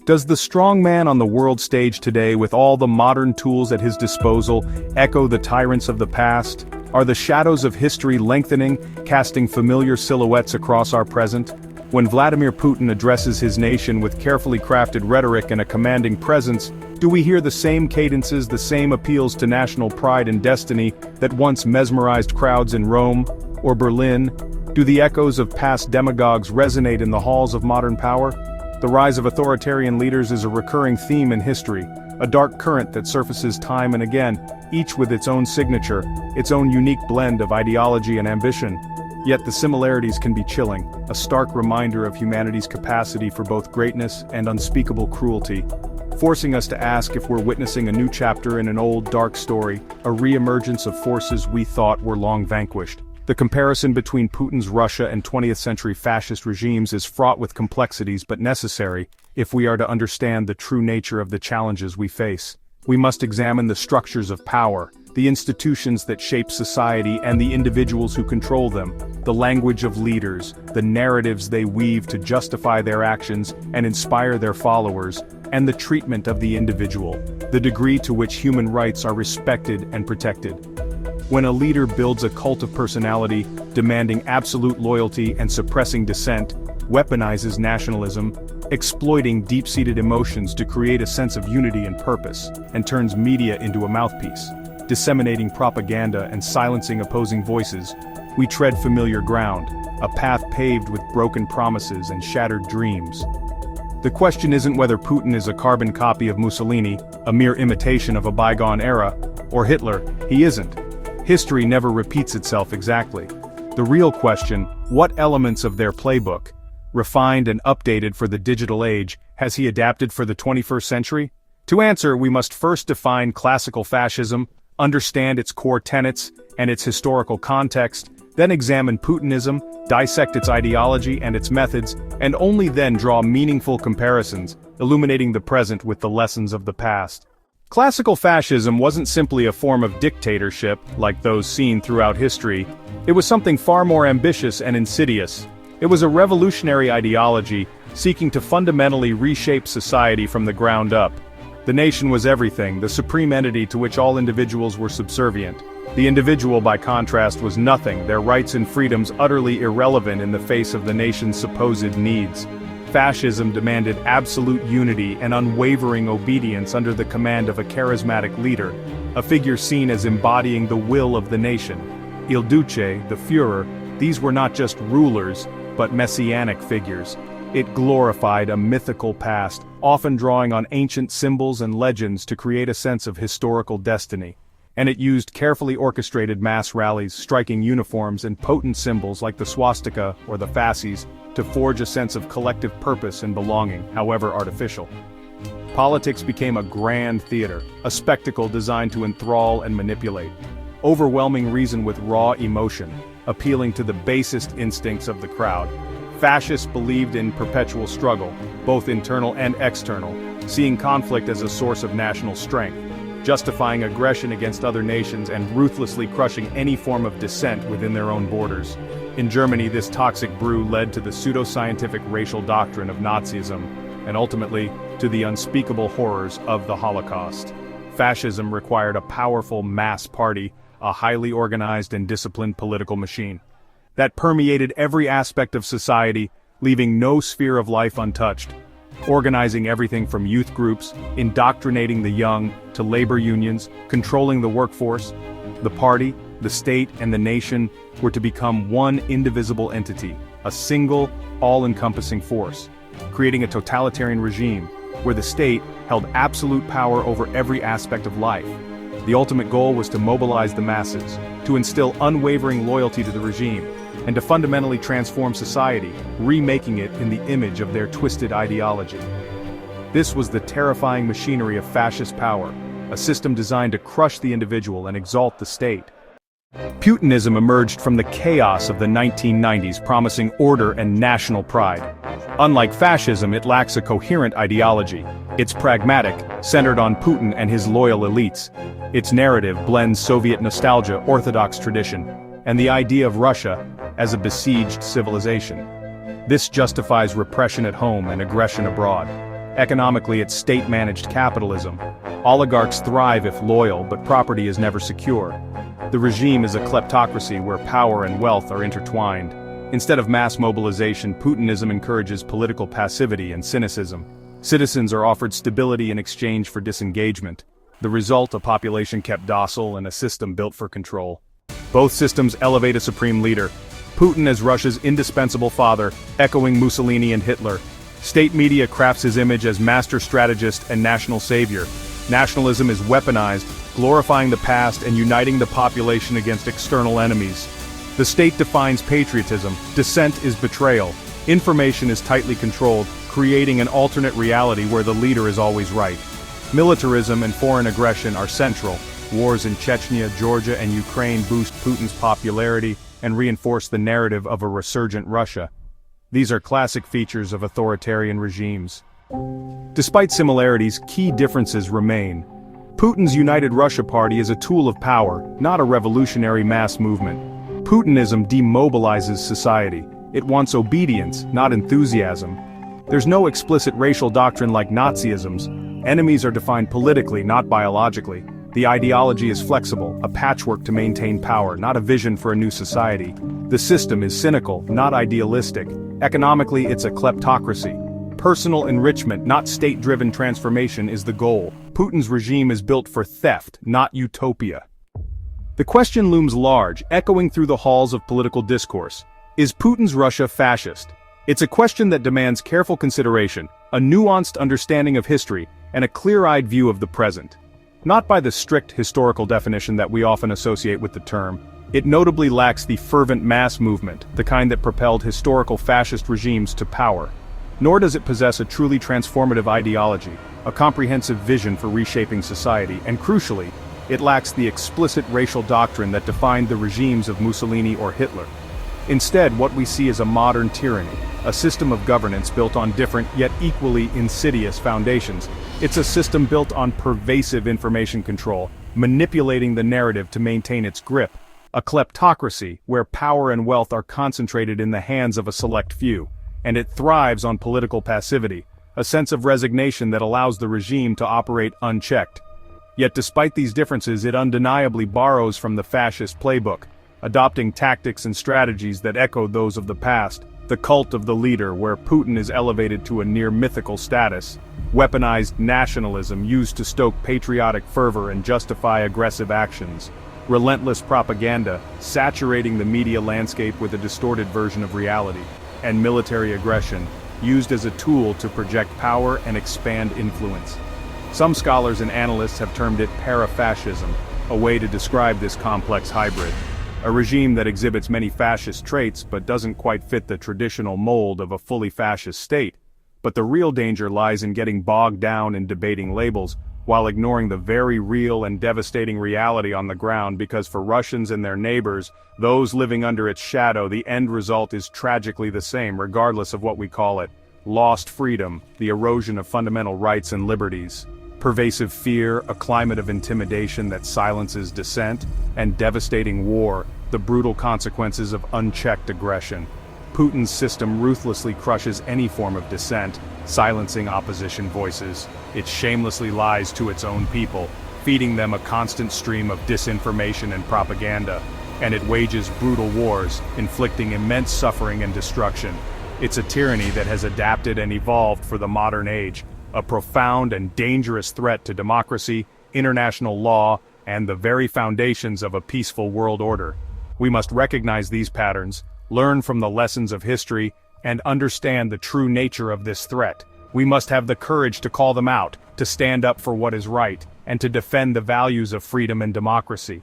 Does the strongman on the world stage today, with all the modern tools at his disposal, echo the tyrants of the past? Are the shadows of history lengthening, casting familiar silhouettes across our present? When Vladimir Putin addresses his nation with carefully crafted rhetoric and a commanding presence, do we hear the same cadences, the same appeals to national pride and destiny that once mesmerized crowds in Rome or Berlin? Do the echoes of past demagogues resonate in the halls of modern power? The rise of authoritarian leaders is a recurring theme in history, a dark current that surfaces time and again, each with its own signature, its own unique blend of ideology and ambition. Yet the similarities can be chilling, a stark reminder of humanity's capacity for both greatness and unspeakable cruelty, forcing us to ask if we're witnessing a new chapter in an old, dark story, a re-emergence of forces we thought were long vanquished. The comparison between Putin's Russia and 20th-century fascist regimes is fraught with complexities but necessary if we are to understand the true nature of the challenges we face. We must examine the structures of power, the institutions that shape society and the individuals who control them, the language of leaders, the narratives they weave to justify their actions and inspire their followers, and the treatment of the individual, the degree to which human rights are respected and protected. When a leader builds a cult of personality, demanding absolute loyalty and suppressing dissent, weaponizes nationalism, exploiting deep-seated emotions to create a sense of unity and purpose, and turns media into a mouthpiece, disseminating propaganda and silencing opposing voices, we tread familiar ground, a path paved with broken promises and shattered dreams. The question isn't whether Putin is a carbon copy of Mussolini, a mere imitation of a bygone era, or Hitler. He isn't. History never repeats itself exactly. The real question, what elements of their playbook, refined and updated for the digital age, has he adapted for the 21st century? To answer, we must first define classical fascism, understand its core tenets and its historical context, then examine Putinism, dissect its ideology and its methods, and only then draw meaningful comparisons, illuminating the present with the lessons of the past. Classical fascism wasn't simply a form of dictatorship, like those seen throughout history. It was something far more ambitious and insidious. It was a revolutionary ideology, seeking to fundamentally reshape society from the ground up. The nation was everything, the supreme entity to which all individuals were subservient. The individual, by contrast, was nothing, their rights and freedoms utterly irrelevant in the face of the nation's supposed needs. Fascism demanded absolute unity and unwavering obedience under the command of a charismatic leader, a figure seen as embodying the will of the nation. Il Duce, the Führer, these were not just rulers, but messianic figures. It glorified a mythical past, often drawing on ancient symbols and legends to create a sense of historical destiny. And it used carefully orchestrated mass rallies, striking uniforms and potent symbols like the swastika or the fasces, to forge a sense of collective purpose and belonging, however artificial. Politics became a grand theater, a spectacle designed to enthrall and manipulate. Overwhelming reason with raw emotion, appealing to the basest instincts of the crowd. Fascists believed in perpetual struggle, both internal and external, seeing conflict as a source of national strength, justifying aggression against other nations and ruthlessly crushing any form of dissent within their own borders. In Germany, this toxic brew led to the pseudo-scientific racial doctrine of Nazism, and ultimately, to the unspeakable horrors of the Holocaust. Fascism required a powerful mass party, a highly organized and disciplined political machine that permeated every aspect of society, leaving no sphere of life untouched. Organizing everything from youth groups, indoctrinating the young, to labor unions, controlling the workforce. The party, the state, and the nation were to become one indivisible entity, a single, all-encompassing force, creating a totalitarian regime, where the state held absolute power over every aspect of life. The ultimate goal was to mobilize the masses, to instill unwavering loyalty to the regime, and to fundamentally transform society, remaking it in the image of their twisted ideology. This was the terrifying machinery of fascist power, a system designed to crush the individual and exalt the state. Putinism emerged from the chaos of the 1990s, promising order and national pride. Unlike fascism, it lacks a coherent ideology. It's pragmatic, centered on Putin and his loyal elites. Its narrative blends Soviet nostalgia, Orthodox tradition, and the idea of Russia as a besieged civilization. This justifies repression at home and aggression abroad. Economically, it's state-managed capitalism. Oligarchs thrive if loyal, but property is never secure. The regime is a kleptocracy where power and wealth are intertwined. Instead of mass mobilization, Putinism encourages political passivity and cynicism. Citizens are offered stability in exchange for disengagement. The result, a population kept docile and a system built for control. Both systems elevate a supreme leader. Putin as Russia's indispensable father, echoing Mussolini and Hitler. State media crafts his image as master strategist and national savior. Nationalism is weaponized, glorifying the past and uniting the population against external enemies. The state defines patriotism, dissent is betrayal. Information is tightly controlled, creating an alternate reality where the leader is always right. Militarism and foreign aggression are central. Wars in Chechnya, Georgia, and Ukraine boost Putin's popularity and reinforce the narrative of a resurgent Russia. These are classic features of authoritarian regimes. Despite similarities, key differences remain. Putin's United Russia Party is a tool of power, not a revolutionary mass movement. Putinism demobilizes society. It wants obedience, not enthusiasm. There's no explicit racial doctrine like Nazism's. Enemies are defined politically, not biologically. The ideology is flexible, a patchwork to maintain power, not a vision for a new society. The system is cynical, not idealistic. Economically, it's a kleptocracy. Personal enrichment, not state-driven transformation, is the goal. Putin's regime is built for theft, not utopia. The question looms large, echoing through the halls of political discourse. Is Putin's Russia fascist? It's a question that demands careful consideration, a nuanced understanding of history, and a clear-eyed view of the present. Not by the strict historical definition that we often associate with the term, it notably lacks the fervent mass movement, the kind that propelled historical fascist regimes to power. Nor does it possess a truly transformative ideology, a comprehensive vision for reshaping society, and crucially, it lacks the explicit racial doctrine that defined the regimes of Mussolini or Hitler. Instead, what we see is a modern tyranny, a system of governance built on different yet equally insidious foundations. It's a system built on pervasive information control, manipulating the narrative to maintain its grip. A kleptocracy where power and wealth are concentrated in the hands of a select few. And it thrives on political passivity, a sense of resignation that allows the regime to operate unchecked. Yet despite these differences, it undeniably borrows from the fascist playbook, adopting tactics and strategies that echo those of the past. The cult of the leader, where Putin is elevated to a near mythical status, weaponized nationalism used to stoke patriotic fervor and justify aggressive actions, relentless propaganda saturating the media landscape with a distorted version of reality, and military aggression used as a tool to project power and expand influence. Some scholars and analysts have termed it para-fascism, a way to describe this complex hybrid. A regime that exhibits many fascist traits but doesn't quite fit the traditional mold of a fully fascist state. But the real danger lies in getting bogged down in debating labels, while ignoring the very real and devastating reality on the ground, because for Russians and their neighbors, those living under its shadow, the end result is tragically the same, regardless of what we call it. Lost freedom, the erosion of fundamental rights and liberties. Pervasive fear, a climate of intimidation that silences dissent, and devastating war, the brutal consequences of unchecked aggression. Putin's system ruthlessly crushes any form of dissent, silencing opposition voices. It shamelessly lies to its own people, feeding them a constant stream of disinformation and propaganda. And it wages brutal wars, inflicting immense suffering and destruction. It's a tyranny that has adapted and evolved for the modern age, a profound and dangerous threat to democracy, international law, and the very foundations of a peaceful world order. We must recognize these patterns, learn from the lessons of history, and understand the true nature of this threat. We must have the courage to call them out, to stand up for what is right, and to defend the values of freedom and democracy.